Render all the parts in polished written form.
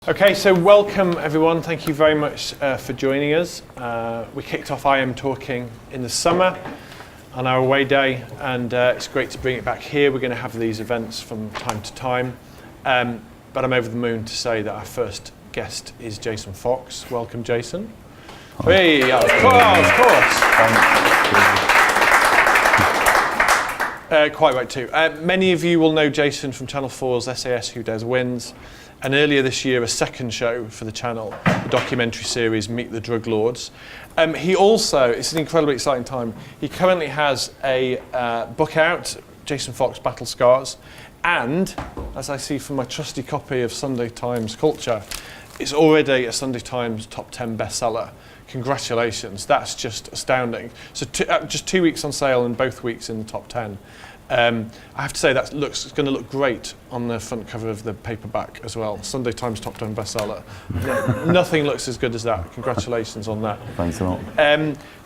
Okay, so welcome everyone. Thank you very much for joining us. We kicked off IMTalking in the summer on our away day, and it's great to bring it back here. We're going to have these events from time to time, but I'm over the moon to say that our first guest is Jason Fox. Welcome, Jason. Hey, of course. Quite right too. Many of you will know Jason from Channel 4's SAS Who Dares Wins, and earlier this year a second show for the channel, the documentary series Meet the Drug Lords. He also, it's an incredibly exciting time, he currently has a book out, Jason Fox Battle Scars, and as I see from my trusty copy of Sunday Times Culture, it's already a Sunday Times top 10 bestseller. Congratulations, that's just astounding. So just 2 weeks on sale and both weeks in the top 10. I have to say it's going to look great on the front cover of the paperback as well. Sunday Times top 10 bestseller. Nothing looks as good as that. Congratulations on that. Thanks a lot.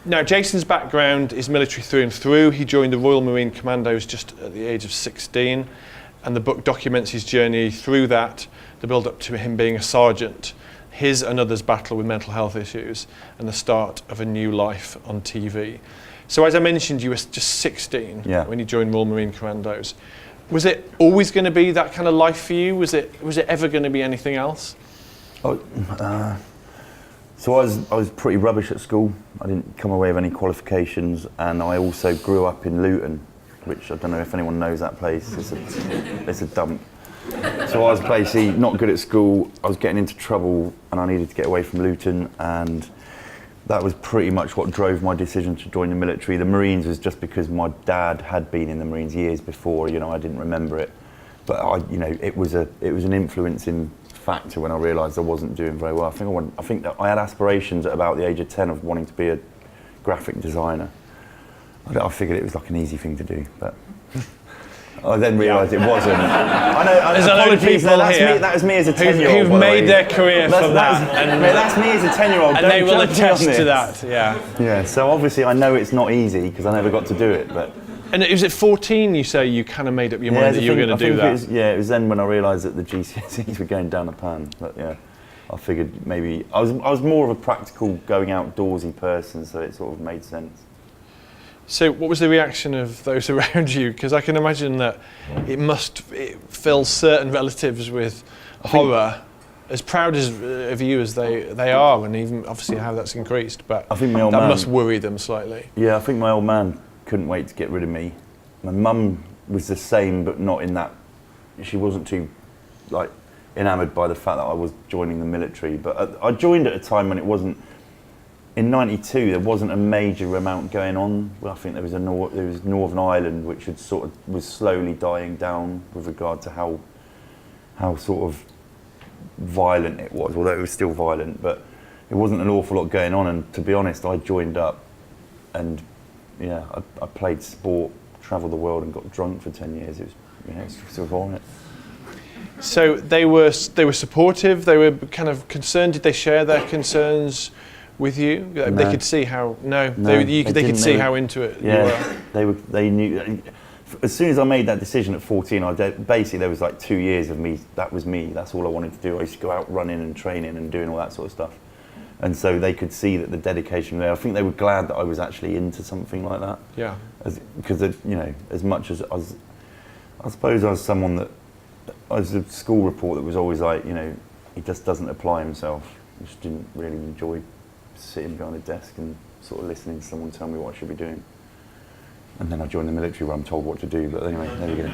Now, Jason's background is military through and through. He joined the Royal Marine Commandos just at the age of 16, and the book documents his journey through that, the build up to him being a sergeant, his and others' battle with mental health issues, and the start of a new life on TV. So as I mentioned, you were just 16 when you joined Royal Marine Commandos. Was it always going to be that kind of life for you? Was it ever going to be anything else? So I was pretty rubbish at school. I didn't come away with any qualifications, and I also grew up in Luton, which I don't know if anyone knows that place. It's a dump. So I was basically not good at school. I was getting into trouble, and I needed to get away from Luton, and that was pretty much what drove my decision to join the military. The Marines was just because my dad had been in the Marines years before. I didn't remember it, but it was an influencing factor when I realised I wasn't doing very well. I think that I had aspirations at about the age of 10 of wanting to be a graphic designer. I figured it was like an easy thing to do, but I then realised it wasn't. I know. There's a lot of people here. That was me as a 10-year-old who've made their career from that. That's me as a 10-year-old. And they will attest to that. Yeah. Yeah. So obviously I know it's not easy because I never got to do it. But. And was it 14? You say you kind of made up your mind that you were going to do that. It was then when I realised that the GCSEs were going down the pan. But yeah, I figured maybe I was more of a practical, going outdoorsy person, so it sort of made sense. So what was the reaction of those around you? Because I can imagine that it fills certain relatives with horror, as proud of you as they are, and even obviously how that's increased, but I think my old man must worry them slightly. Yeah, I think my old man couldn't wait to get rid of me. My mum was the same, but not in that, she wasn't too enamoured by the fact that I was joining the military, but I joined at a time when it wasn't. In '92, there wasn't a major amount going on. Well, I think there was Northern Ireland, which was slowly dying down with regard to how sort of violent it was. Although it was still violent, but it wasn't an awful lot going on. And to be honest, I joined up, and I played sport, travelled the world, and got drunk for 10 years. It was sort of on it. So they were supportive. They were kind of concerned. Did they share their concerns with you? No. They could see how. They could see how into it you were. They knew. As soon as I made that decision at 14, basically there was like 2 years of me. That was me. That's all I wanted to do. I used to go out running and training and doing all that sort of stuff. And so they could see that the dedication there. I think they were glad that I was actually into something like that. Yeah. Because as much as I suppose I was someone that I was a school report that was always like, he just doesn't apply himself. I just didn't really enjoy sitting behind a desk and sort of listening to someone tell me what I should be doing. And then I joined the military where I'm told what to do, but anyway, there you go.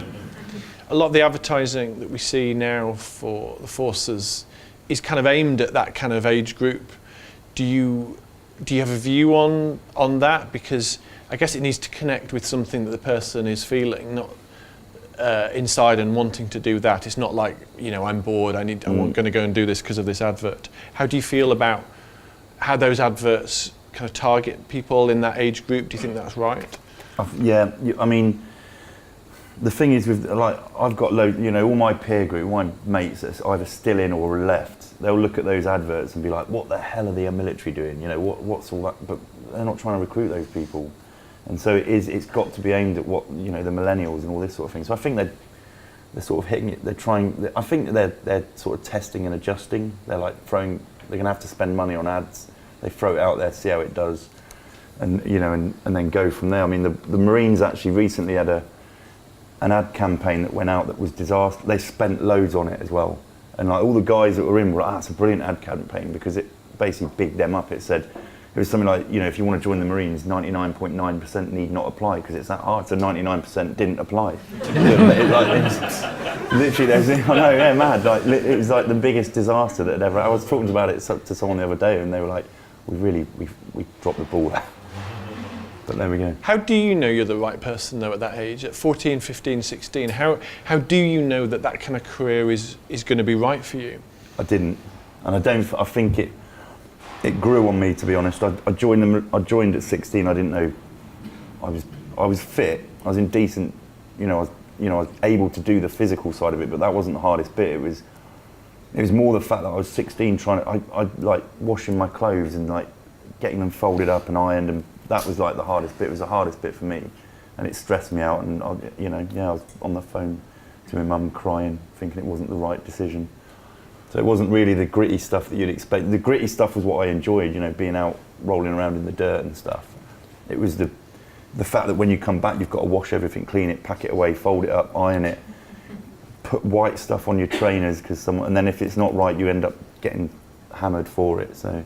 A lot of the advertising that we see now for the forces is kind of aimed at that kind of age group. Do you have a view on that? Because I guess it needs to connect with something that the person is feeling, not inside and wanting to do that. It's not like, I'm bored, I'm going to go and do this because of this advert. How do you feel about how those adverts kind of target people in that age group? Do you think that's right? Yeah, I mean, the thing is with I've got all my peer group, all my mates that's either still in or left, they'll look at those adverts and be like, what the hell are the military doing? What's all that? But they're not trying to recruit those people. And so it's got to be aimed at what, the millennials and all this sort of thing. So I think they're sort of hitting it. They're trying. I think they're sort of testing and adjusting. They're like throwing. They're going to have to spend money on ads. They throw it out there, see how it does, and and then go from there. I mean, the Marines actually recently had an ad campaign that went out that was disaster. They spent loads on it as well, and like all the guys that were in were like, "That's a brilliant ad campaign," because it basically bigged them up. It said. It was something like, if you want to join the Marines, 99.9% need not apply because it's that hard. So 99% didn't apply. Literally, I know, yeah, mad. Like, it was like the biggest disaster that had ever. I was talking about it to someone the other day, and they were like, "We dropped the ball there." But there we go. How do you know you're the right person though at that age, at 14, 15, 16? How do you know that kind of career is going to be right for you? I didn't, and I don't. I think it grew on me, to be honest. I joined at 16. I didn't know. I was fit. I was in decent. I was able to do the physical side of it, but that wasn't the hardest bit. It was more the fact that I was 16, I like washing my clothes and like getting them folded up and ironed, and that was like the hardest bit. It was the hardest bit for me, and it stressed me out. And I was on the phone to my mum crying, thinking it wasn't the right decision. So it wasn't really the gritty stuff that you'd expect. The gritty stuff was what I enjoyed, being out rolling around in the dirt and stuff. It was the fact that when you come back, you've got to wash everything, clean it, pack it away, fold it up, iron it, put white stuff on your trainers, and then if it's not right, you end up getting hammered for it. So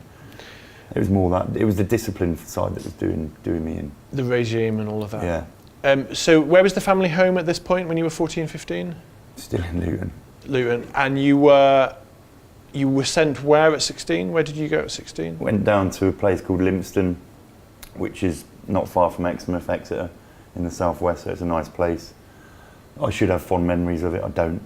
it was more that. It was the discipline side that was doing me in. The regime and all of that. Yeah. So where was the family home at this point when you were 14, 15? Still in Luton. Luton. And you were sent where at 16? Where did you go at 16? Went down to a place called Limpston, which is not far from Exmouth, Exeter, in the southwest. So it's a nice place. I should have fond memories of it. I don't.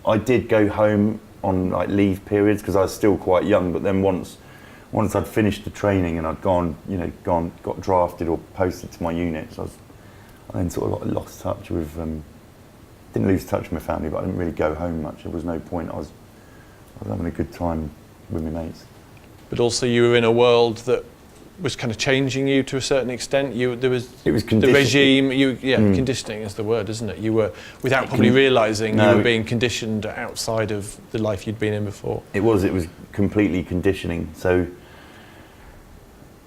I did go home on like leave periods because I was still quite young. But then once I'd finished the training and I'd got drafted or posted to my unit, so I then sort of like lost touch with. Didn't lose touch with my family, but I didn't really go home much. There was no point. I was having a good time with my mates. But also, you were in a world that was kind of changing you to a certain extent. It was the regime. Conditioning is the word, isn't it? You were, without probably realising, you were being conditioned outside of the life you'd been in before. It was completely conditioning. So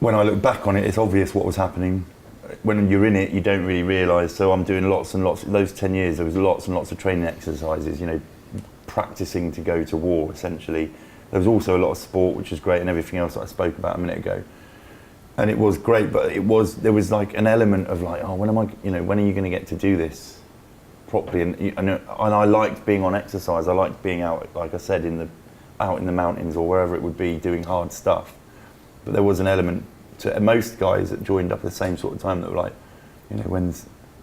when I look back on it, it's obvious what was happening. When you're in it, you don't really realise. So I'm doing lots and lots. Those 10 years, there was lots and lots of training exercises. Practicing to go to war. Essentially, there was also a lot of sport, which was great, and everything else that I spoke about a minute ago. And it was great, but there was like an element of like, when are you going to get to do this properly? And I liked being on exercise. I liked being out, like I said, out in the mountains or wherever it would be, doing hard stuff. But there was an element to most guys that joined up at the same sort of time that were like,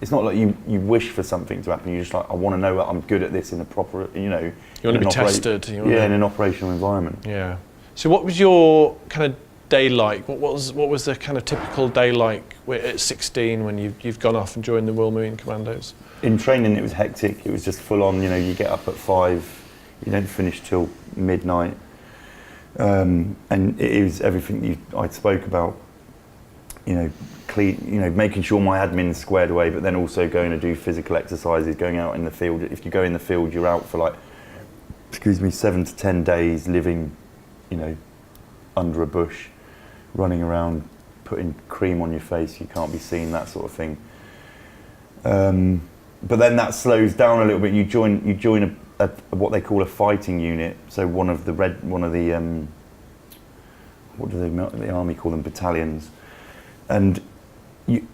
it's not like you wish for something to happen. You're just like, I want to know that I'm good at this in a proper, you want to be tested. In an operational environment. Yeah. So what was your kind of day like? What was the kind of typical day like at 16 when you've gone off and joined the Royal Marine Commandos? In training, it was hectic. It was just full on. You get up at 5, you don't finish till midnight, and it was everything I spoke about. Making sure my admin's squared away, but then also going to do physical exercises, going out in the field. If you go in the field, you're out for 7 to 10 days living, under a bush, running around, putting cream on your face, you can't be seen, that sort of thing. But then that slows down a little bit. You join a what they call a fighting unit. So what do the army call them? Battalions. And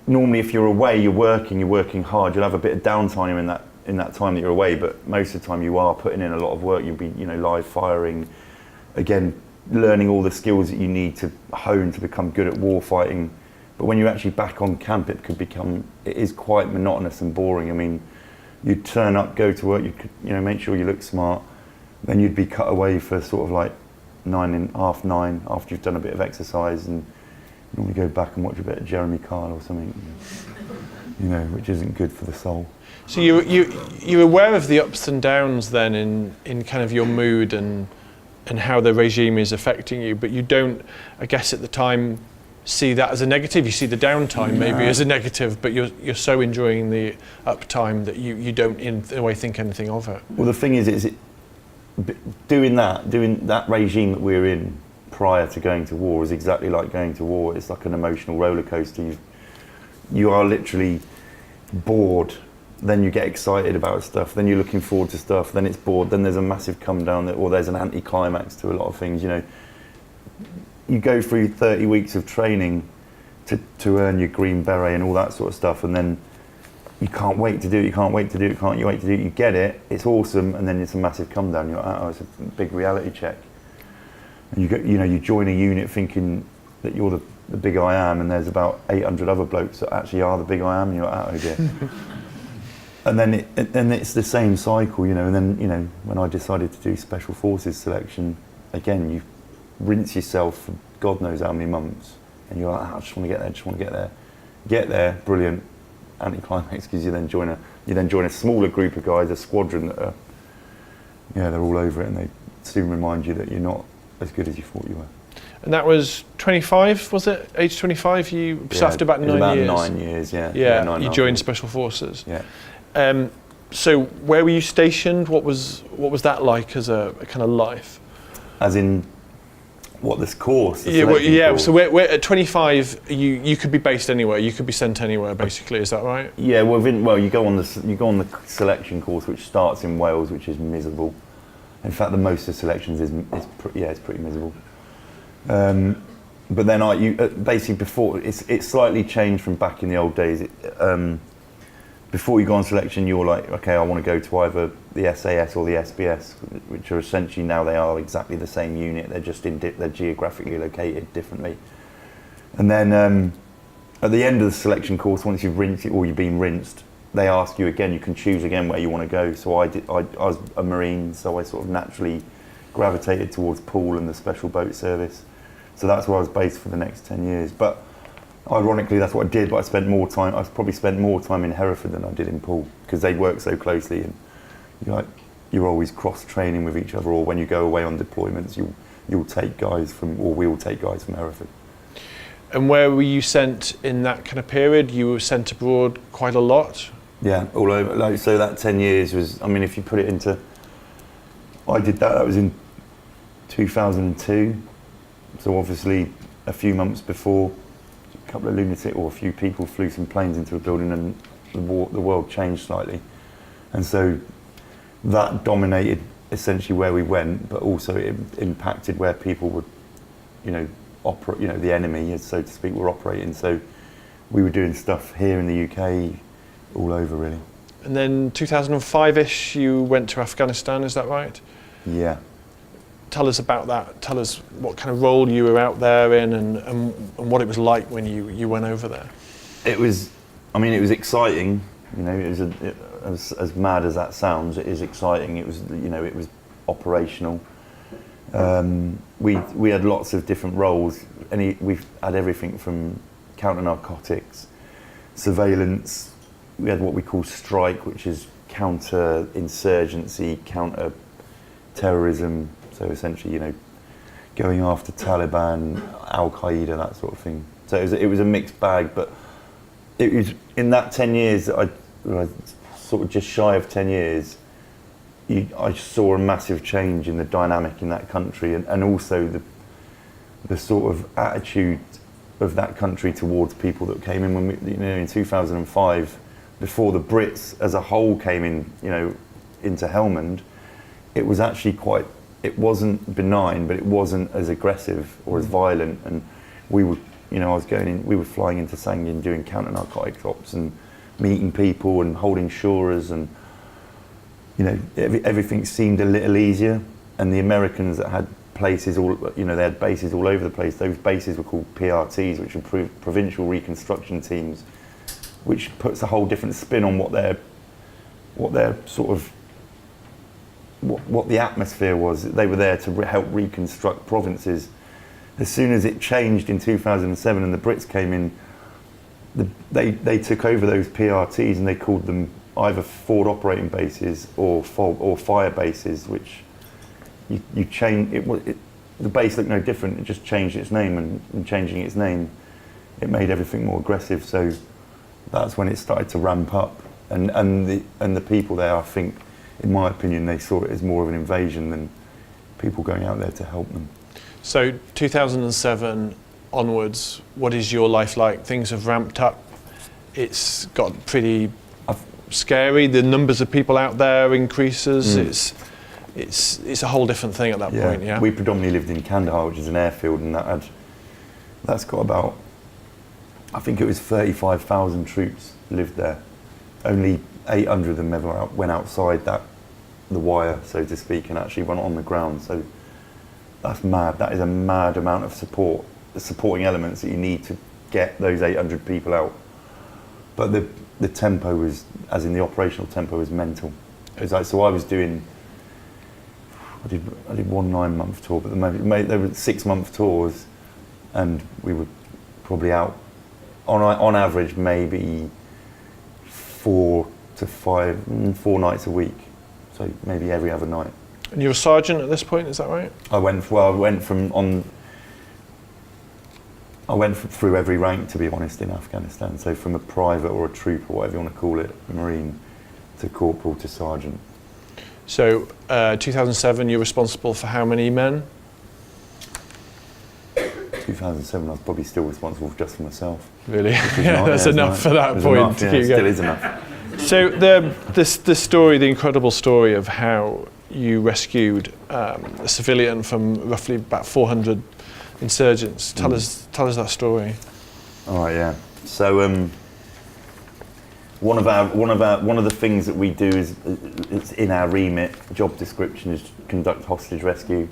normally, if you're away, you're working hard. You'll have a bit of downtime in that time that you're away, but most of the time you are putting in a lot of work. You'll be, live firing, again, learning all the skills that you need to hone to become good at war fighting. But when you're actually back on camp, it is quite monotonous and boring. I mean, you'd turn up, go to work, make sure you look smart, then you'd be cut away for sort of like 9:30, 9 after you've done a bit of exercise, and normally go back and watch a bit of Jeremy Kyle or something, which isn't good for the soul. So you're aware of the ups and downs then in kind of your mood and how the regime is affecting you, but you don't, I guess at the time, see that as a negative. You see the downtime maybe as a negative, but you're so enjoying the uptime that you don't in a way think anything of it. Well, the thing is doing that regime that we're in prior to going to war is exactly like going to war. It's like an emotional roller coaster. You are literally bored, then you get excited about stuff, then you're looking forward to stuff, then it's bored, then there's a massive come down, or there's an anti-climax to a lot of things. You go through 30 weeks of training to earn your green beret and all that sort of stuff, and then you can't wait to do it, you get it, it's awesome, and then it's a massive come down. You're like, oh, it's a big reality check. And you join a unit thinking that you're the big I am, and there's about 800 other blokes that actually are the big I am, and you're like, oh dear. And then it's the same cycle, and then, when I decided to do Special Forces selection, again, you rinse yourself for God knows how many months, and you're like, I just want to get there, Get there, brilliant, anti-climax, because you then join a smaller group of guys, a squadron that are, they're all over it, and they soon remind you that you're not as good as you thought you were. And that was 25, was it? Age 25, so after about 9 years? About 9 years, yeah. Yeah, you joined Special Forces. Yeah. So where were you stationed? What was that like as a kind of life? As in, what, this course? Course? So we're at 25, you could be based anywhere. You could be sent anywhere, basically. Is that right? Yeah. Well, you go on the selection course, which starts in Wales, which is miserable. In fact, the most of selections it's pretty miserable. But then basically before it's slightly changed from back in the old days. Before you go on selection, you're like, okay, I want to go to either the SAS or the SBS, which are essentially now they are exactly the same unit. They're just they're geographically located differently. And then at the end of the selection course, once you've rinsed it or you've been rinsed, they ask you again. You can choose again where you want to go. So I was a Marine, so I sort of naturally gravitated towards Poole and the Special Boat Service. So that's where I was based for the next 10 years. But ironically, that's what I did, but I probably spent more time in Hereford than I did in Poole, because they work so closely, and you're always cross-training with each other, or when you go away on deployments, we'll take guys from Hereford. And where were you sent in that kind of period? You were sent abroad quite a lot? Yeah, all over. So that 10 years was, if you put it into, I did that was in 2002, so obviously a few months before, a couple of lunatic or a few people flew some planes into a building, and the world changed slightly, and so that dominated essentially where we went, but also it impacted where people would, operate. The enemy, so to speak, were operating. So we were doing stuff here in the UK, all over really. And then 2005-ish, you went to Afghanistan. Is that right? Yeah. Tell us about that. Tell us what kind of role you were out there in, and what it was like when you went over there. It was exciting. It was as mad as that sounds. It is exciting. It was operational. We had lots of different roles. We've had everything from counter-narcotics, surveillance. We had what we call strike, which is counter-insurgency, counter-terrorism. So essentially, going after Taliban, Al Qaeda, that sort of thing. So it was a mixed bag, but it was in that 10 years, I sort of just shy of 10 years, I saw a massive change in the dynamic in that country, and also the sort of attitude of that country towards people that came in when in 2005, before the Brits as a whole came in, into Helmand. It was actually it wasn't benign, but it wasn't as aggressive or as violent. And we were, we were flying into Sangin doing counter-narcotics ops and meeting people and holding shorers, and everything seemed a little easier. And the Americans that had places they had bases all over the place. Those bases were called PRTs, which are provincial reconstruction teams, which puts a whole different spin on what the atmosphere was. They were there to help reconstruct provinces. As soon as it changed in 2007 and the Brits came in, they took over those PRTs, and they called them either forward operating bases or fire bases, which you change. The base looked no different. It just changed its name, and changing its name it made everything more aggressive. So that's when it started to ramp up. And the people there, I think, in my opinion, they saw it as more of an invasion than people going out there to help them. So 2007 onwards, what is your life like? Things have ramped up. It's got pretty scary. The numbers of people out there increases. It's a whole different thing at that point. Yeah. We predominantly lived in Kandahar, which is an airfield, and that's got about, I think it was 35,000 troops lived there. Only 800 of them ever went outside the wire, so to speak, and actually went on the ground. So that's mad. That is a mad amount of support, the supporting elements that you need to get those 800 people out. But the tempo was, as in the operational tempo, was mental. It was like, so I was doing, I did one 9-month tour, but there were 6-month tours, and we were probably out on average maybe 4 nights a week, so maybe every other night. And you're a sergeant at this point, is that right? I went through every rank, to be honest, in Afghanistan. So from a private or a troop or whatever you want to call it, Marine, to corporal to sergeant. So 2007, you're responsible for how many men? 2007, I was probably still responsible just for myself. Really? Yeah, that's enough for that point to keep going. Still is enough. So the story, the incredible story of how you rescued a civilian from roughly about 400 insurgents. Tell us that story. All right, yeah. So one of the things that we do is, it's in our remit, job description, is conduct hostage rescue.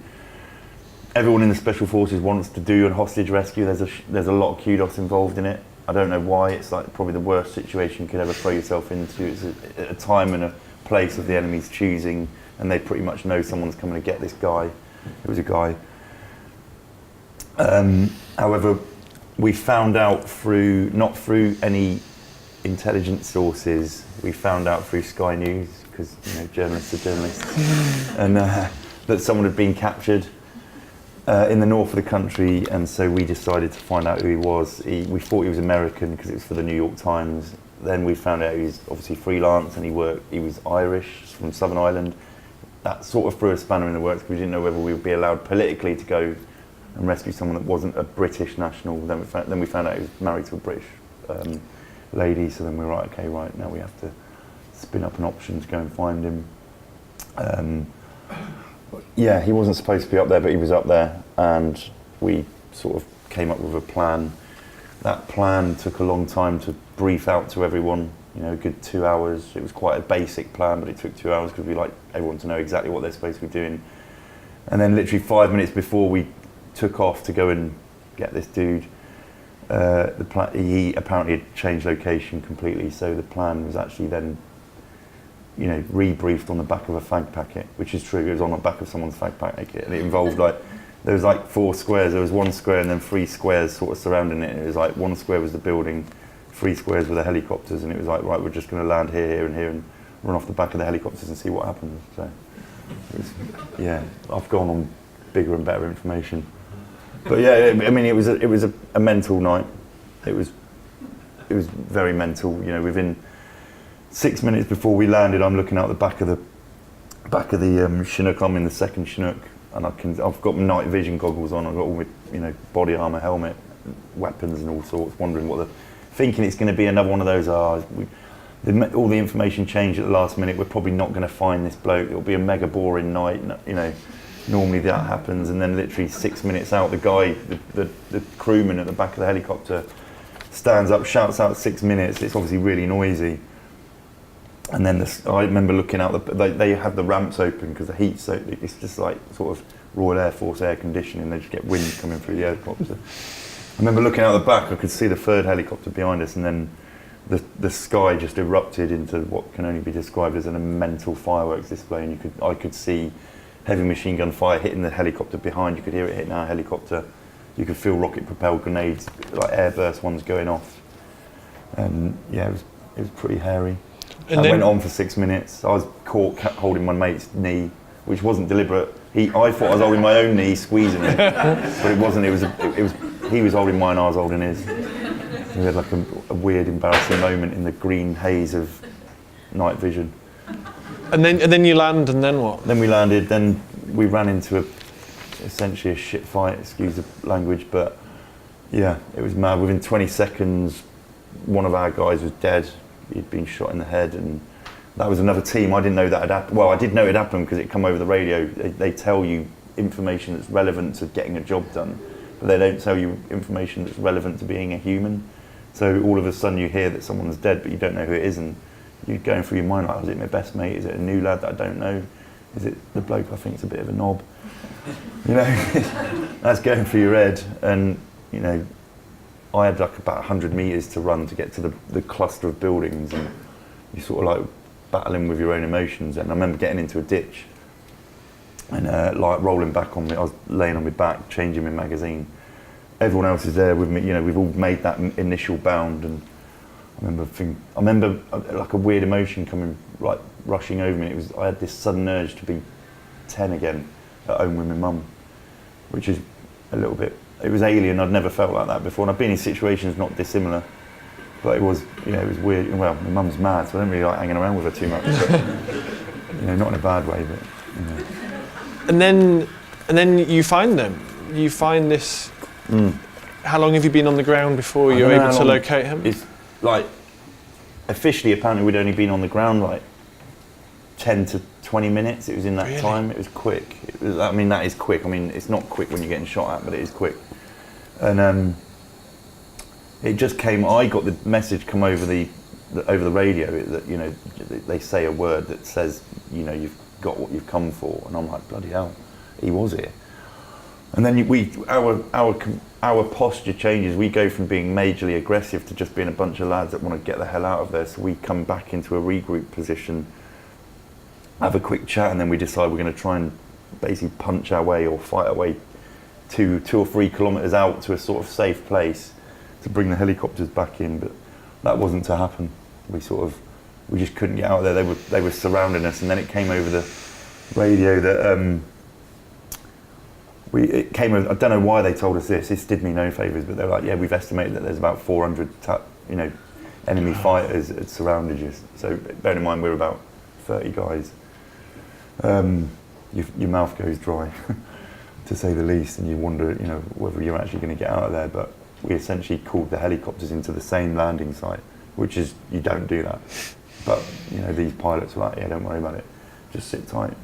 Everyone in the Special Forces wants to do a hostage rescue. There's a lot of kudos involved in it. I don't know why. It's like probably the worst situation you could ever throw yourself into. It's a time and a place of the enemy's choosing, and they pretty much know someone's coming to get this guy. It was a guy. However, we found out not through any intelligence sources, we found out through Sky News, because journalists are journalists, and that someone had been captured in the north of the country, and so we decided to find out who he was. We thought he was American because it was for the New York Times. Then we found out he was obviously freelance, and he was Irish, from Southern Ireland. That sort of threw a spanner in the works because we didn't know whether we would be allowed politically to go and rescue someone that wasn't a British national. Then we found out he was married to a British lady, so then we were like, okay, right, now we have to spin up an option to go and find him. Yeah, he wasn't supposed to be up there, but he was up there, and we sort of came up with a plan. That plan took a long time to brief out to everyone, a good 2 hours. It was quite a basic plan, but it took 2 hours because we like everyone to know exactly what they're supposed to be doing. And then literally 5 minutes before we took off to go and get this dude, he apparently had changed location completely, so the plan was actually then rebriefed on the back of a fag packet, which is true. It was on the back of someone's fag packet, and it involved there was 4 squares. There was 1 square and then 3 squares sort of surrounding it. And it was 1 square was the building, 3 squares were the helicopters, and it was right, we're just going to land here, and run off the back of the helicopters and see what happens. So, I've gone on bigger and better information. But yeah, I mean, it was a mental night. It was very mental. Within 6 minutes before we landed, I'm looking out the back of the Chinook. I'm in the second Chinook, and I've got my night vision goggles on. I've got all my body armor, helmet, weapons, and all sorts. Wondering thinking it's going to be another one of those. All the information changed at the last minute. We're probably not going to find this bloke. It'll be a mega boring night. Normally that happens, and then literally 6 minutes out, the guy, the crewman at the back of the helicopter, stands up, shouts out 6 minutes. It's obviously really noisy. And then I remember looking out, they have the ramps open because the heat, so it's just like sort of Royal Air Force air conditioning. They just get wind coming through the helicopter. I remember looking out the back, I could see the 3rd helicopter behind us, and then the sky just erupted into what can only be described as a mental fireworks display. And I could see heavy machine gun fire hitting the helicopter behind. You could hear it hitting our helicopter. You could feel rocket-propelled grenades, like airburst ones, going off. And yeah, it was pretty hairy. And that went on for 6 minutes. I was caught holding my mate's knee, which wasn't deliberate. I thought I was holding my own knee, squeezing it, but it wasn't. He was holding mine, I was holding his. We had like a weird, embarrassing moment in the green haze of night vision. And then you land, and then what? Then we landed, then we ran into essentially a shit fight, excuse the language, but yeah, it was mad. Within 20 seconds, one of our guys was dead. He'd been shot in the head, and that was another team. I didn't know that had happened. Well, I did know it happened because it come over the radio. They tell you information that's relevant to getting a job done, but they don't tell you information that's relevant to being a human. So all of a sudden you hear that someone's dead, but you don't know who it is, and you're going through your mind like, is it my best mate? Is it a new lad that I don't know? Is it the bloke I think's a bit of a knob? You know, that's going through your head. And you know, I had like about 100 metres to run to get to the cluster of buildings, and you sort of like battling with your own emotions. And I remember getting into a ditch and like rolling back on me. I was laying on my back, changing my magazine. Everyone else is there with me. You know, we've all made that initial bound, and I remember like a weird emotion coming, like rushing over me. I had this sudden urge to be 10 again at home with my mum, which is a little bit. It was alien. I'd never felt like that before, and I've been in situations not dissimilar. But it was, you know, it was weird. Well, my mum's mad, so I don't really like hanging around with her too much. But, you know, not in a bad way, but. You know. And then you find them. You find this. How long have you been on the ground before you're able to locate him? It's like officially, apparently, we'd only been on the ground like 10 to 20 minutes. It was in that time. It was quick. I mean, that is quick. I mean, it's not quick when you're getting shot at, but it is quick. And it just came. I got the message come over the radio that, you know, they say a word that says, you know, you've got what you've come for, and I'm like, bloody hell, he was here. And then our posture changes. We go from being majorly aggressive to just being a bunch of lads that want to get the hell out of there. So we come back into a regroup position, have a quick chat, and then we decide we're going to try and basically punch our way or fight our way 2 or 3 kilometres out to a sort of safe place to bring the helicopters back in. But that wasn't to happen. We just couldn't get out there. They were surrounding us, and then it came over the radio that it came over. I don't know why they told us this. This did me no favours, but they were like, "Yeah, we've estimated that there's about 400, enemy fighters had surrounded you." So bear in mind we're about 30 guys. Your mouth goes dry, to say the least, and you wonder, you know, whether you're actually going to get out of there. But we essentially called the helicopters into the same landing site, which is, you don't do that. But you know, these pilots were like, "Yeah, don't worry about it. Just sit tight."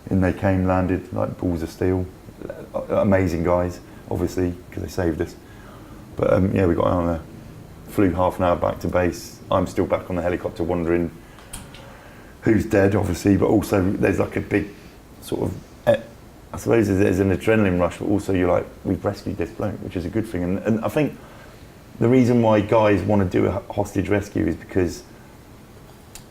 And they came, landed like balls of steel. Amazing guys, obviously, because they saved us. But yeah, we got out there, flew half an hour back to base. I'm still back on the helicopter wondering who's dead, obviously, but also there's like a big sort of, I suppose there's an adrenaline rush, but also you're like, we've rescued this bloke, which is a good thing. And I think the reason why guys want to do a hostage rescue is because,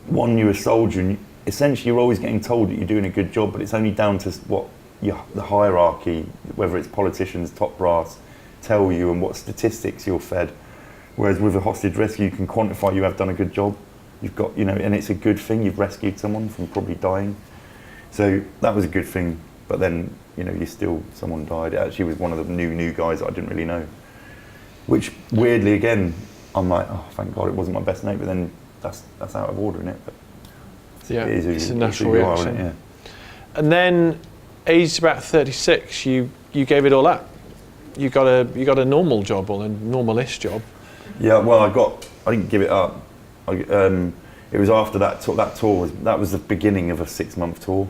one, you're a soldier, and essentially you're always getting told that you're doing a good job, but it's only down to what the hierarchy, whether it's politicians, top brass, tell you, and what statistics you're fed. Whereas with a hostage rescue, you can quantify you have done a good job. You've got, you know, and it's a good thing. You've rescued someone from probably dying. So that was a good thing. But then, you know, someone died. It actually was one of the new guys that I didn't really know. Which weirdly, again, I'm like, oh, thank God it wasn't my best mate. But then that's out of order, isn't it? But yeah, it's a who natural you are, reaction. isn't it? Yeah. And then, aged about 36, you gave it all up. You got a normal job, or a normal-ish job. Yeah, well, I didn't give it up. It was after that tour. That was the beginning of a 6-month tour,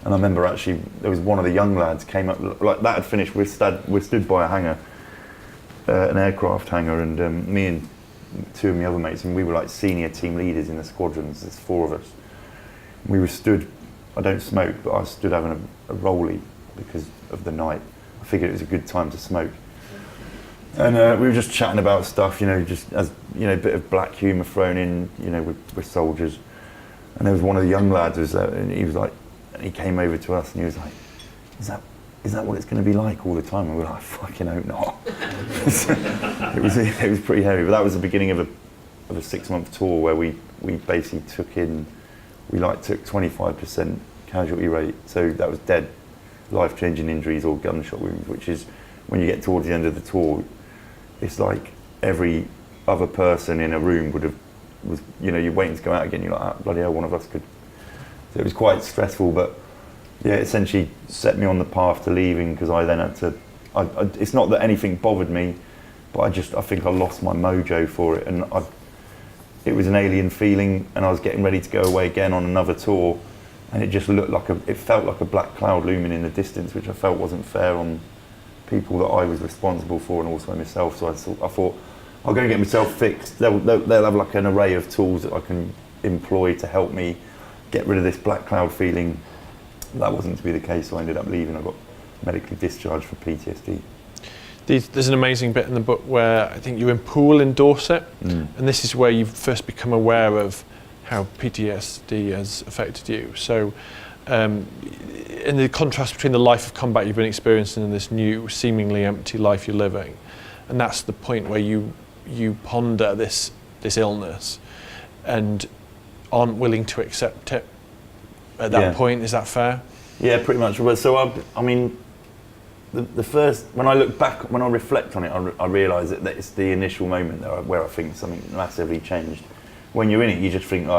and I remember actually there was one of the young lads came up, like that had finished. We stood by a hangar, an aircraft hangar, and me and 2 of my other mates, and we were like senior team leaders in the squadrons. There's 4 of us. We were stood. I don't smoke, but I stood having a rollie because of the night. I figured it was a good time to smoke. And we were just chatting about stuff, you know, just as, you know, a bit of black humour thrown in, you know, we're soldiers. And there was one of the young lads, and he was like, and he came over to us and he was like, is that what it's going to be like all the time? And we were like, I fucking hope not. it was pretty heavy, but that was the beginning of a 6-month tour where we basically took 25% casualty rate. So that was dead, life-changing injuries or gunshot wounds, which is, when you get towards the end of the tour, it's like every other person in a room was, you know, you're waiting to go out again, you're like, ah, bloody hell, one of us could. So it was quite stressful, but yeah, it essentially set me on the path to leaving, because I then had to, it's not that anything bothered me, but I think I lost my mojo for it, and it was an alien feeling, and I was getting ready to go away again on another tour, and it just it felt like a black cloud looming in the distance, which I felt wasn't fair on people that I was responsible for, and also myself. So I thought, I'll go and get myself fixed. They'll have like an array of tools that I can employ to help me get rid of this black cloud feeling. That wasn't to be the case, so I ended up leaving. I got medically discharged for PTSD. There's an amazing bit in the book where I think you're in Poole in Dorset, and this is where you've first become aware of how PTSD has affected you. So in the contrast between the life of combat you've been experiencing and this new, seemingly empty life you're living, and that's the point where you ponder this illness and aren't willing to accept it at that point. Is that fair? Yeah, pretty much. So I mean, the first, when I look back, when I reflect on it, I realise that it's the initial moment where I think something massively changed. When you're in it, you just think, oh,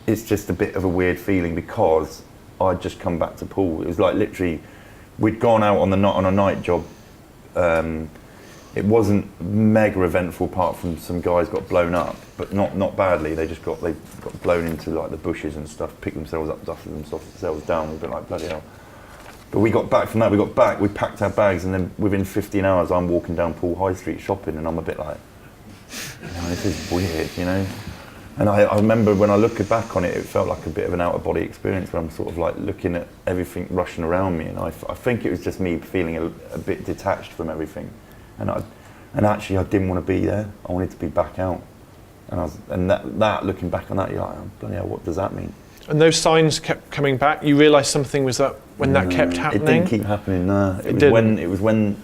it's just a bit of a weird feeling, because I'd just come back to Poole. It was like literally, we'd gone out on a night job. It wasn't mega eventful, apart from some guys got blown up, but not badly. They got blown into like the bushes and stuff, picked themselves up, dusted themselves down. We've been like, bloody hell. But we got back from that. We packed our bags, and then within 15 hours, I'm walking down Poole High Street shopping, and I'm a bit like, this is weird, you know. And I remember when I look back on it, it felt like a bit of an out-of-body experience, where I'm sort of like looking at everything rushing around me, and I think it was just me feeling a bit detached from everything, and actually I didn't want to be there. I wanted to be back out, and that looking back on that, you're like, oh, bloody hell, what does that mean? And those signs kept coming back. You realised something was up when that kept happening. It didn't keep happening. No, it was when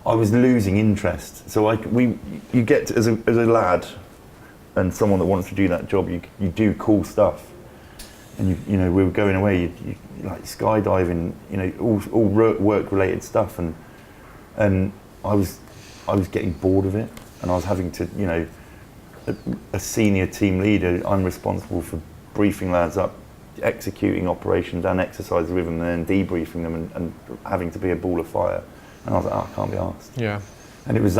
I was losing interest. So you get to, as a lad, and someone that wants to do that job, you do cool stuff, and you know, we were going away, you like skydiving, you know, all work related stuff, and I was getting bored of it, and I was having to, you know, a senior team leader, I'm responsible for briefing lads up, executing operations and exercises with them, and then debriefing them, and having to be a ball of fire, and I was like, oh, I can't be arsed. Yeah. And it was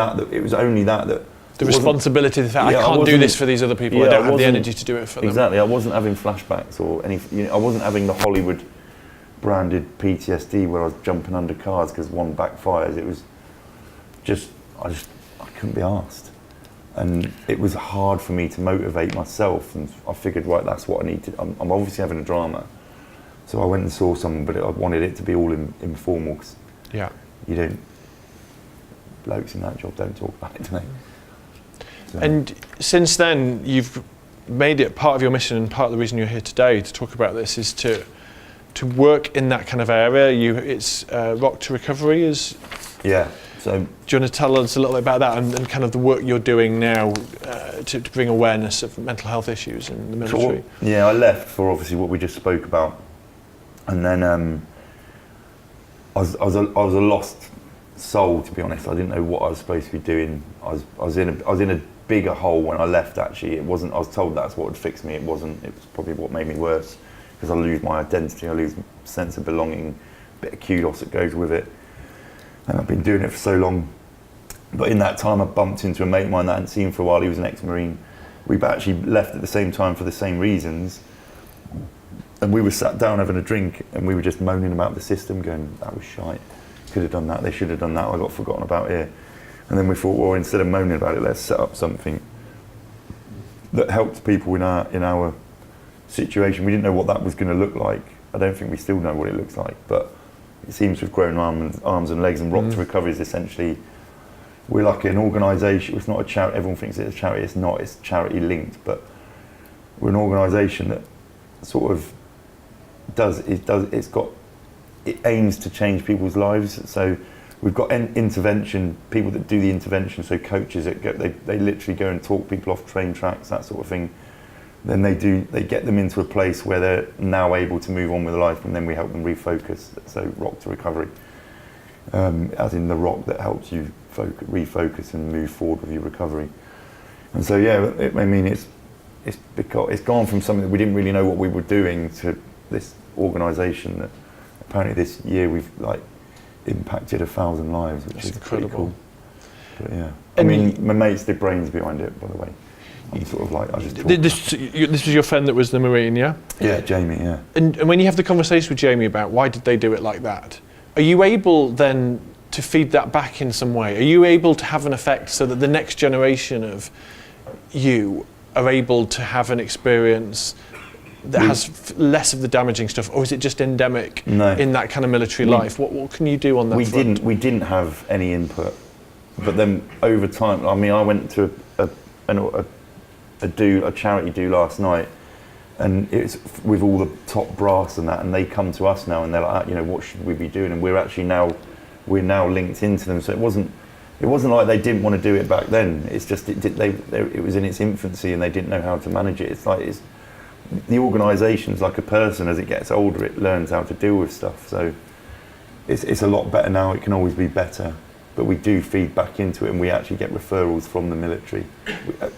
only that the responsibility, the fact, I can't do this for these other people, I don't have the energy to do it for them. Exactly, I wasn't having flashbacks or anything, you know, I wasn't having the Hollywood branded PTSD where I was jumping under cars because one backfires. It was just, I couldn't be arsed. And it was hard for me to motivate myself, and I figured, right, that's what I need to, I'm obviously having a drama. So I went and saw someone, but I wanted it to be all informal, because blokes in that job don't talk about it, do they? So. And since then, you've made it part of your mission, and part of the reason you're here today to talk about this is to work in that kind of area. It's Rock to Recovery is... Yeah. So, do you want to tell us a little bit about that, and kind of the work you're doing now to bring awareness of mental health issues in the military? I left for obviously what we just spoke about, and then I was a lost soul, to be honest. I didn't know what I was supposed to be doing. I was in a bigger hole when I left. Actually, it wasn't. I was told that's what would fix me. It wasn't. It was probably what made me worse, because I lose my identity. I lose sense of belonging, a bit of kudos that goes with it. And I've been doing it for so long. But in that time, I bumped into a mate of mine that I hadn't seen for a while. He was an ex-Marine. We actually left at the same time for the same reasons. And we were sat down having a drink, and we were just moaning about the system, going, that was shite. Could have done that, they should have done that, I got forgotten about here. And then we thought, well, instead of moaning about it, let's set up something that helped people in our situation. We didn't know what that was going to look like. I don't think we still know what it looks like, but it seems to have grown arms and legs, and Rock to Recovery is essentially, we're like an organisation. It's not a charity. Everyone thinks it's a charity. It's not. It's charity linked, but we're an organisation that sort of it aims to change people's lives. So we've got intervention, people that do the intervention, so coaches that they literally go and talk people off train tracks, that sort of thing. Then they get them into a place where they're now able to move on with life, and then we help them refocus. So Rock to Recovery. as in the rock that helps you refocus and move forward with your recovery. And so yeah, it's gone from something that we didn't really know what we were doing to this organisation that apparently this year we've like impacted 1,000 lives, which is incredible. But yeah, I mean, my mate's the brains behind it, by the way. I'm sort of like, I just talk. This was your friend that was the Marine, yeah? Yeah, Jamie, yeah. And when you have the conversation with Jamie about why did they do it like that, are you able then to feed that back in some way? Are you able to have an effect so that the next generation of you are able to have an experience that has less of the damaging stuff, or is it just endemic in that kind of military life? What can you do on that front? We didn't have any input, but then over time, I mean, I went to a charity do last night, and it's with all the top brass and that, and they come to us now and they're like, you know, what should we be doing? And we're now linked into them. So it wasn't like they didn't want to do it back then. It's just it was in its infancy and they didn't know how to manage it. It's like the organisation's like a person. As it gets older, it learns how to deal with stuff. So it's a lot better now. It can always be better, but we do feed back into it, and we actually get referrals from the military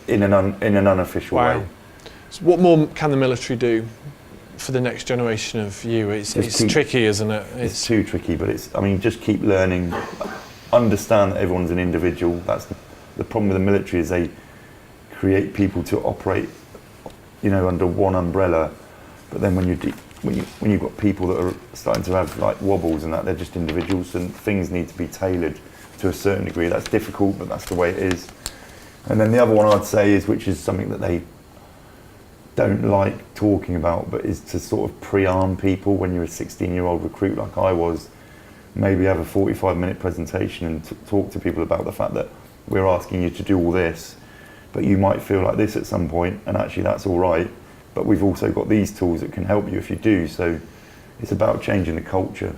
in an unofficial way. So what more can the military do for the next generation of you? It's tricky, isn't it? It's too tricky, but just keep learning. Understand that everyone's an individual. That's the problem with the military, is they create people to operate, you know, under one umbrella. But then when you've got people that are starting to have like wobbles and that, they're just individuals, and things need to be tailored to a certain degree. That's difficult, but that's the way it is. And then the other one I'd say is, which is something that they don't like talking about, but is to sort of pre-arm people when you're a 16-year-old recruit like I was. Maybe have a 45-minute presentation and talk to people about the fact that we're asking you to do all this, but you might feel like this at some point, and actually that's all right, but we've also got these tools that can help you if you do. So it's about changing the culture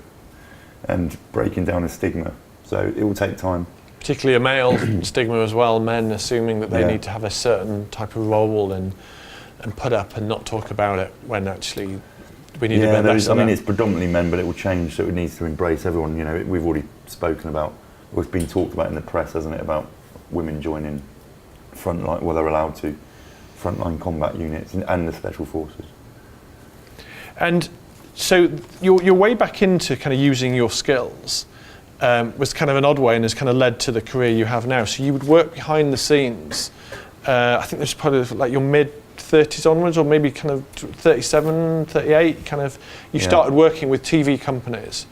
and breaking down a stigma. So it will take time. Particularly a male stigma as well, men assuming that they need to have a certain type of role and put up and not talk about it, when actually we need a bit less of that. I mean, it's predominantly men, but it will change, so it needs to embrace everyone. You know, we've already spoken about, or it's been talked about in the press, hasn't it, about women joining frontline, well, they're allowed to, frontline combat units and the special forces. And so your way back into kind of using your skills was kind of an odd way, and has kind of led to the career you have now. So you would work behind the scenes. I think there's probably like your mid-30s onwards, or maybe kind of 37, 38, kind of, you started working with TV companies.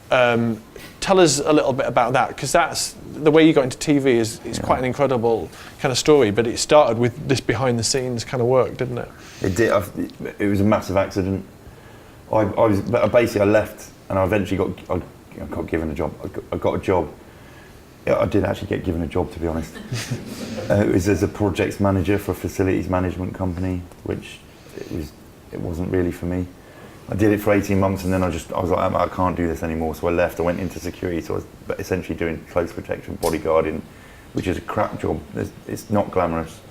Tell us a little bit about that, because that's the way you got into TV is quite an incredible kind of story, but it started with this behind the scenes kind of work, didn't it? It did. It was a massive accident. I left, and I eventually got given a job. I got a job. I did actually get given a job, to be honest. It was as a projects manager for a facilities management company, which it wasn't really for me. I did it for 18 months, and then I was like, I can't do this anymore. So I left. I went into security. So I was essentially doing close protection, bodyguarding, which is a crap job. It's not glamorous.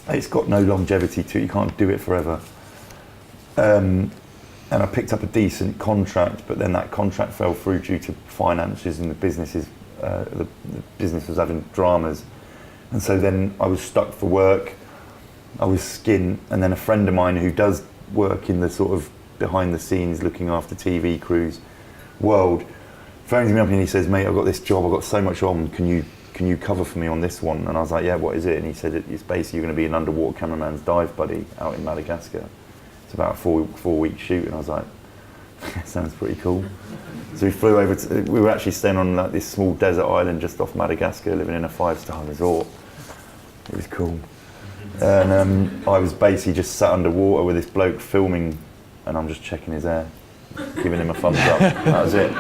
It's got no longevity to it. You can't do it forever. And I picked up a decent contract, but then that contract fell through due to finances, and the business was having dramas. And so then I was stuck for work. I was skint, and then a friend of mine who does work in the sort of behind the scenes looking after TV crews world phones me up and he says, mate, I've got this job, I've got so much on, can you cover for me on this one? And I was like, yeah, what is it? And he said, it's basically you're going to be an underwater cameraman's dive buddy out in Madagascar. It's about a four-week shoot, and I was like, that sounds pretty cool. So we flew over we were actually staying on like this small desert island just off Madagascar, living in a 5-star resort. It was cool. And I was basically just sat underwater with this bloke filming, and I'm just checking his hair, giving him a thumbs up. That was it.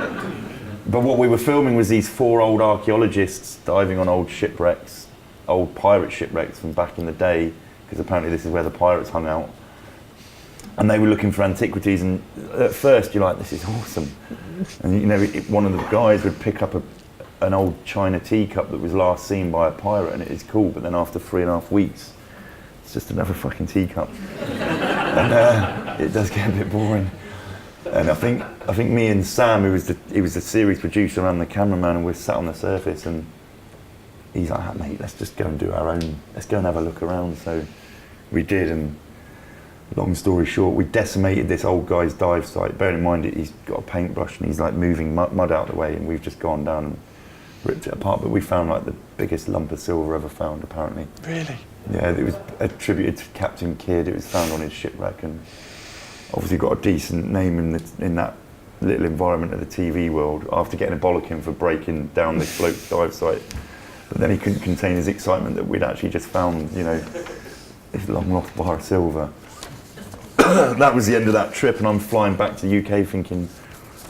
But what we were filming was these 4 old archaeologists diving on old shipwrecks, old pirate shipwrecks from back in the day, because apparently this is where the pirates hung out. And they were looking for antiquities, and at first you're like, this is awesome. And you know, one of the guys would pick up an old china teacup that was last seen by a pirate, and it is cool, but then after 3.5 weeks, it's just another fucking teacup. And it does get a bit boring. And I think me and Sam, who was the series producer and the cameraman, and we're sat on the surface, and he's like, "Ah, mate, let's just go and do our own. Let's go and have a look around." So we did, and long story short, we decimated this old guy's dive site. Bearing in mind, he's got a paintbrush and he's like moving mud out of the way, and we've just gone down and ripped it apart. But we found like the biggest lump of silver ever found, apparently. Really? Yeah, it was attributed to Captain Kidd. It was found on his shipwreck, and obviously got a decent name in that little environment of the TV world after getting a bollocking for breaking down this bloke's dive site. But then he couldn't contain his excitement that we'd actually just found, this long lost bar of silver. That was the end of that trip, and I'm flying back to the UK thinking,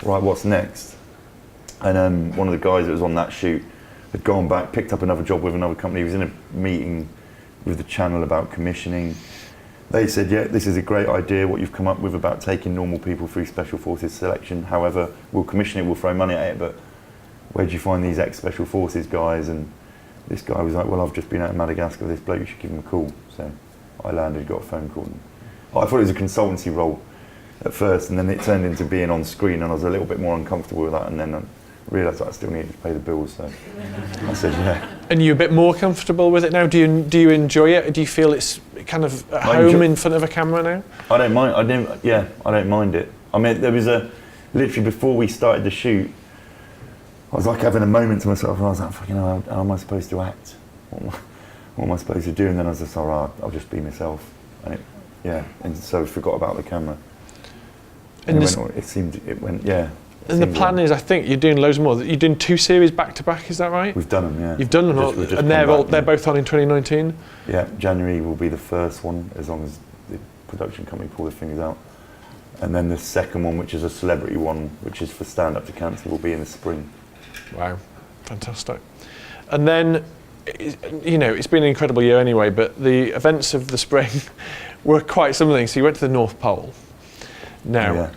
right, what's next? And one of the guys that was on that shoot had gone back, picked up another job with another company. He was in a meeting with the channel about commissioning. They said, yeah, this is a great idea, what you've come up with about taking normal people through Special Forces selection. However, we'll commission it, we'll throw money at it, but where'd you find these ex-Special Forces guys? And this guy was like, well, I've just been out in Madagascar with this bloke, you should give him a call. So I landed, got a phone call. I thought it was a consultancy role at first, and then it turned into being on screen, and I was a little bit more uncomfortable with that, and then I realised that I still needed to pay the bills, so I said yeah. And you're a bit more comfortable with it now? Do you enjoy it? Do you feel it's kind of at home in front of a camera now? I don't mind. I don't mind it. I mean, there was literally before we started the shoot, I was like having a moment to myself, and I was like, fucking hell, how am I supposed to act? What am I supposed to do? And then I was just like, all right, I'll just be myself. And so I forgot about the camera. And it went. And the plan is, I think you're doing loads more. You're doing 2 series back to back, is that right? We've done them, yeah. You've done them all, and they're both on in 2019? Yeah, January will be the first one, as long as the production company pull their fingers out. And then the second one, which is a celebrity one, which is for Stand Up to Cancer, will be in the spring. Wow, fantastic. And then, it's been an incredible year anyway, but the events of the spring were quite something. So you went to the North Pole. Now,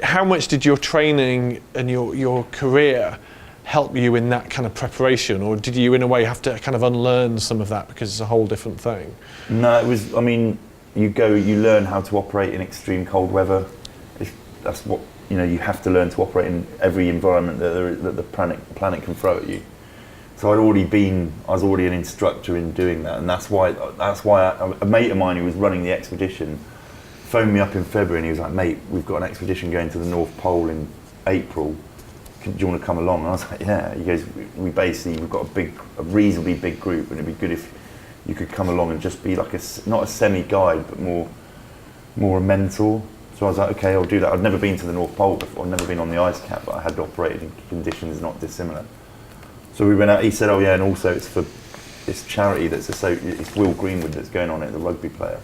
how much did your training and your career help you in that kind of preparation, or did you in a way have to kind of unlearn some of that because it's a whole different thing? No, it was, you learn how to operate in extreme cold weather. That's what, you have to learn to operate in every environment that the planet can throw at you. So I was already an instructor in doing that, and that's why a mate of mine who was running the expedition phoned me up in February, and he was like, mate, we've got an expedition going to the North Pole in April. Do you want to come along? And I was like, yeah. He goes, we've got a reasonably big group, and it'd be good if you could come along and just be like not a semi-guide, but more a mentor. So I was like, okay, I'll do that. I'd never been to the North Pole before. I'd never been on the ice cap, but I had operated in conditions not dissimilar. So we went out. He said, oh yeah, and also it's for this charity it's Will Greenwood that's going on it, the rugby player.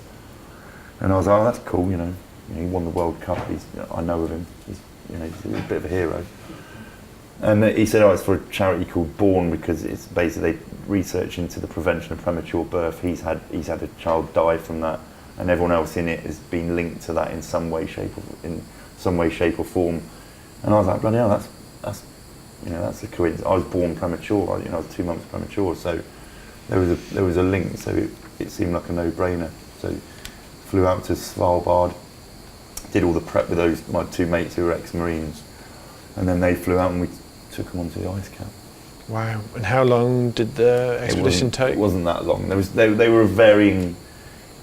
And I was like, oh, that's cool, he won the World Cup. I know of him. He's a bit of a hero. And he said, oh, it's for a charity called Born, because it's basically research into the prevention of premature birth. He's had a child die from that, and everyone else in it has been linked to that in some way, shape or form. And I was like, bloody hell, that's a coincidence. I was born premature. I was 2 months premature, so there was a link. So it seemed like a no-brainer. So flew out to Svalbard, did all the prep with my 2 mates who were ex-Marines, and then they flew out and we took them onto the ice cap. Wow! And how long did the expedition take? It wasn't that long. They were of varying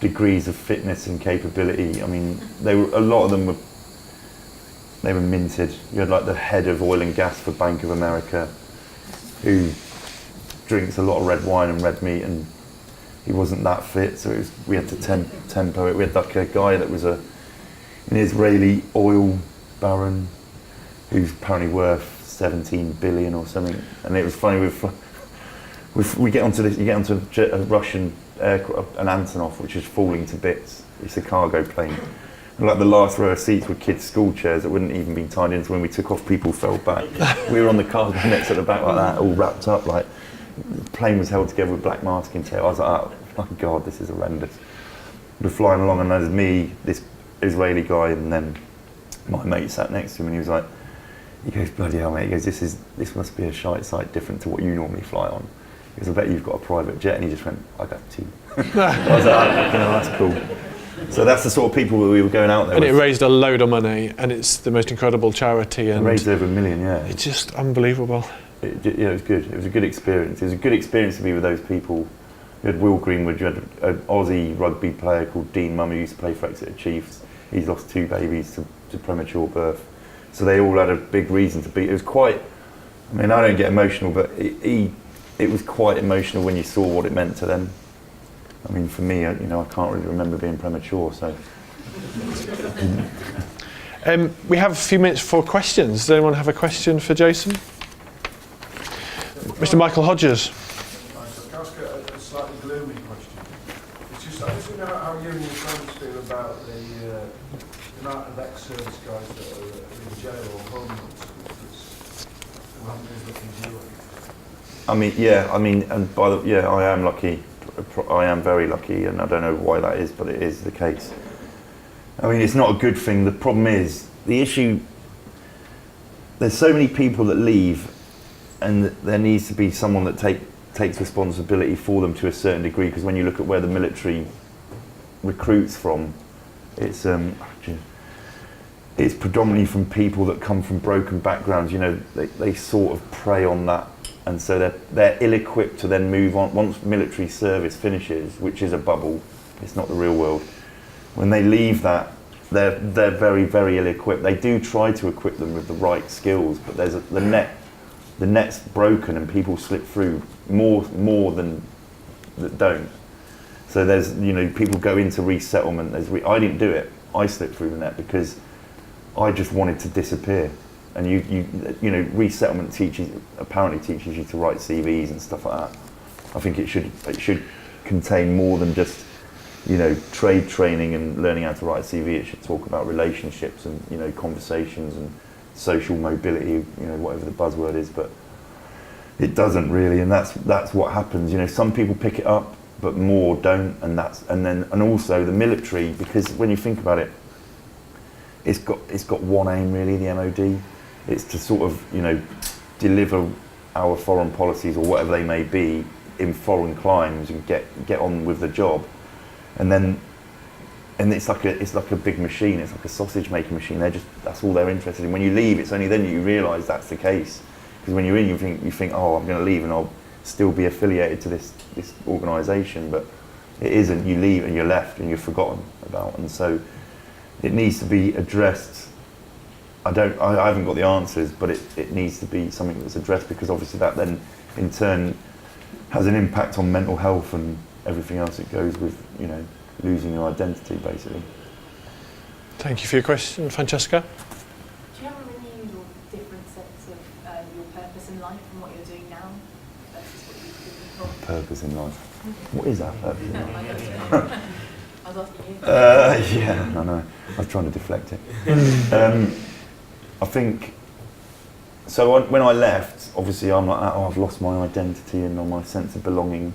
degrees of fitness and capability. I mean, a lot of them were minted. You had like the head of oil and gas for Bank of America, who drinks a lot of red wine and red meat, and he wasn't that fit, so we had to tempo it. We had like a guy that was an Israeli oil baron who's apparently worth 17 billion or something. And it was funny, you get onto a Russian aircraft, an Antonov, which is falling to bits. It's a cargo plane. And like the last row of seats were kids' school chairs that wouldn't even be tied in, so when we took off, people fell back. We were on the cargo nets at the back like that, all wrapped up, like the plane was held together with black masking tape. I was like, oh my God, this is horrendous. We're flying along, and there's me, this Israeli guy, and then my mate sat next to him, and he goes, bloody hell, mate. He goes, this must be a shite site different to what you normally fly on. He goes, I bet you've got a private jet. And he just went, I'd have 2. I was like, that's cool. So that's the sort of people that we were going out there And with. it raised a load of money, and it's the most incredible charity. It And raised over $1 million, yeah. it's just unbelievable. It was good. It was a good experience. It was a good experience to be with those people. You had Will Greenwood, you had an Aussie rugby player called Dean Mum, who used to play for Exeter Chiefs. He's lost 2 babies to premature birth. So they all had a big reason to be. It was quite, I mean, I don't get emotional, but it was quite emotional when you saw what it meant to them. I mean, for me, I can't really remember being premature, so. We have a few minutes for questions. Does anyone have a question for Jason? Mr. Michael Hodges. Can I ask a slightly gloomy question? It's just, I just want to know how you and your friends feel about the amount of ex-service guys that are in jail or homeless who haven't been looking to you. I am lucky. I am very lucky, and I don't know why that is, but it is the case. I mean, it's not a good thing. The problem is, the issue, there's so many people that leave, and there needs to be someone that takes responsibility for them to a certain degree, because when you look at where the military recruits from, it's predominantly from people that come from broken backgrounds. They sort of prey on that, and so they're ill-equipped to then move on. Once military service finishes, which is a bubble, it's not the real world. When they leave that, they're very, very ill-equipped. They do try to equip them with the right skills, but there's the net's broken and people slip through more than that don't. So there's, people go into resettlement. I didn't do it. I slipped through the net because I just wanted to disappear. And resettlement apparently teaches you to write CVs and stuff like that. I think it should contain more than just trade training and learning how to write a CV. It should talk about relationships and conversations and social mobility, whatever the buzzword is, but it doesn't really, and that's what happens. Some people pick it up, but more don't, and also the military, because when you think about it, it's got one aim really, the MOD. It's to sort of deliver our foreign policies or whatever they may be in foreign climes and get on with the job, and it's like a big machine. It's like a sausage making machine. That's all they're interested in. When you leave, it's only then you realise that's the case. Because when you're in, you think, oh, I'm going to leave and I'll still be affiliated to this organisation, but it isn't. You leave and you're left and you're forgotten about, and so it needs to be addressed. I haven't got the answers, but it needs to be something that's addressed, because obviously that then in turn has an impact on mental health and everything else that goes with losing your identity, basically. Thank you for your question, Francesca. Do you have a renewed or different sense of your purpose in life and what you're doing now versus what you've been before? Purpose in life. What is that purpose in life? I was asking you. Yeah, I know. I was trying to deflect it. I think, so when I left, obviously I'm like, oh, I've lost my identity and my sense of belonging.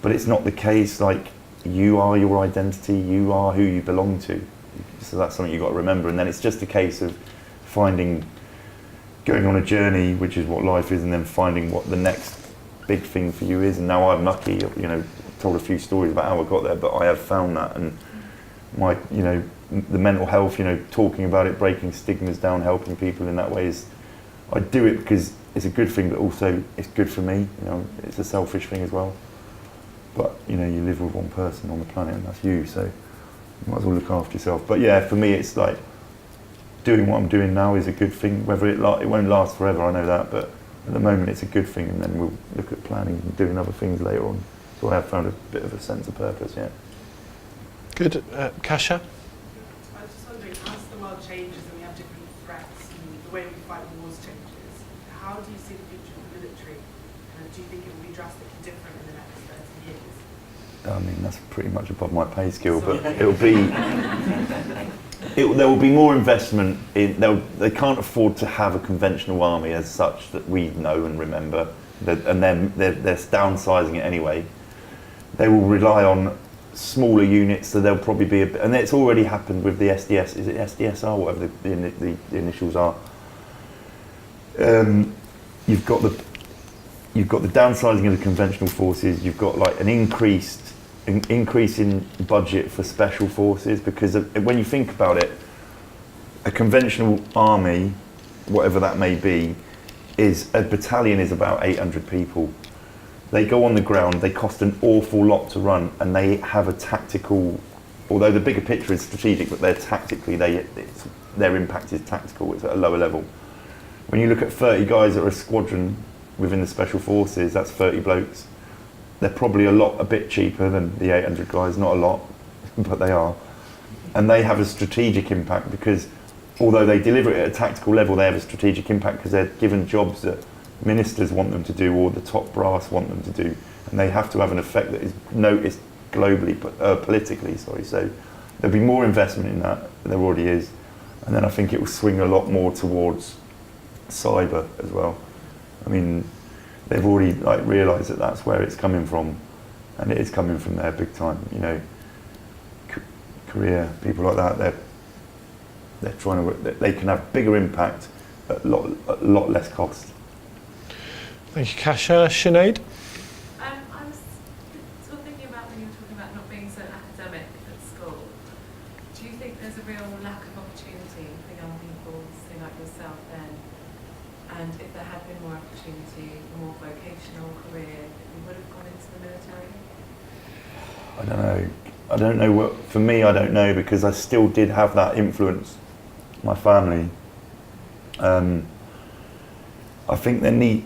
But it's not the case. Like, you are your identity, you are who you belong to. So that's something you've got to remember. And then it's just a case of going on a journey, which is what life is, and then finding what the next big thing for you is. And now I'm lucky, told a few stories about how I got there, but I have found that. And my, the mental health, talking about it, breaking stigmas down, helping people in that way I do it because it's a good thing, but also it's good for me. It's a selfish thing as well. But you live with one person on the planet, and that's you. So you might as well look after yourself. But yeah, for me, it's like doing what I'm doing now is a good thing. Whether it won't last forever, I know that. But at the moment, it's a good thing, and then we'll look at planning and doing other things later on. So I have found a bit of a sense of purpose. Yeah. Good, Kasia. I was just wondering, as the world changes and we have different threats and the way we fight wars changes, how do you see the future of the military? And do you think it will be drastically different in the next 30 years? I mean, that's pretty much above my pay scale, but it'll be. There will be more investment in. They can't afford to have a conventional army as such that we know and remember, and they're downsizing it anyway. They will rely on smaller units, so there'll probably be and it's already happened with the SDS. Is it SDSR, whatever the initials are? You've got the downsizing of the conventional forces. You've got like an increased increasing budget for special forces, because when you think about it, a conventional army, whatever that may be, is a battalion is about 800 people. They go on the ground, they cost an awful lot to run, and they have a tactical, although the bigger picture is strategic, but they're tactically, their impact is tactical, it's at a lower level. When you look at 30 guys that are a squadron within the special forces, that's 30 blokes. They're probably a bit cheaper than the 800 guys, not a lot, but they are. And they have a strategic impact because although they deliver it at a tactical level, they have a strategic impact because they're given jobs that ministers want them to do or the top brass want them to do. And they have to have an effect that is noticed globally, politically, sorry. So there'll be more investment in that, there already is. And then I think it will swing a lot more towards cyber as well. I mean, they've already realised that that's where it's coming from, and it is coming from there big time. You know, Korea, people like that, they're trying to, they can have bigger impact at a lot less cost. Thank you, Kasia. Sinead? I was sort of thinking about when you were talking about not being so academic at school. Do you think there's a real lack of opportunity for young people, say like yourself then? And if there had been more opportunity, a more vocational career, you would have gone into the military? I don't know. I don't know what, for me, I don't know, because I still did have that influence, my family. I think they need,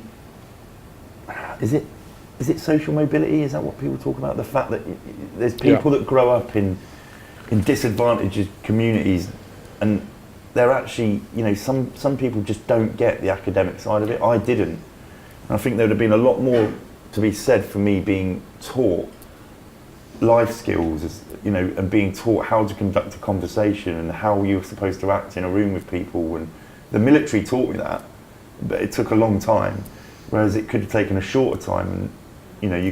is it social mobility? Is that what people talk about? The fact that there's people that grow up in disadvantaged communities, and they're actually, you know, some people just don't get the academic side of it. I didn't. And I think there would have been a lot more to be said for me being taught life skills, you know, and being taught how to conduct a conversation and how you're supposed to act in a room with people. And the military taught me that, but it took a long time, whereas it could have taken a shorter time. And you know, you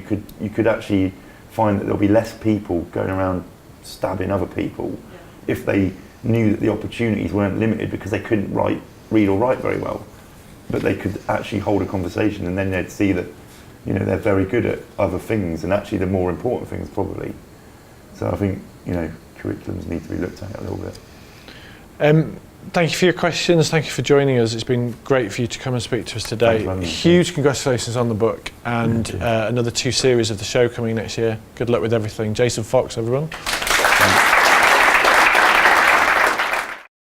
could actually find that there'll be less people going around stabbing other people if they knew that the opportunities weren't limited, because they couldn't read or write very well, but they could actually hold a conversation, and then they'd see that, you know, they're very good at other things, and actually the more important things probably. So I think, you know, curriculums need to be looked at a little bit. Thank you for your questions. Thank you for joining us. It's been great for you to come and speak to us today. Huge congratulations on the book, and another 2 series of the show coming next year. Good luck with everything. Jason Fox, everyone.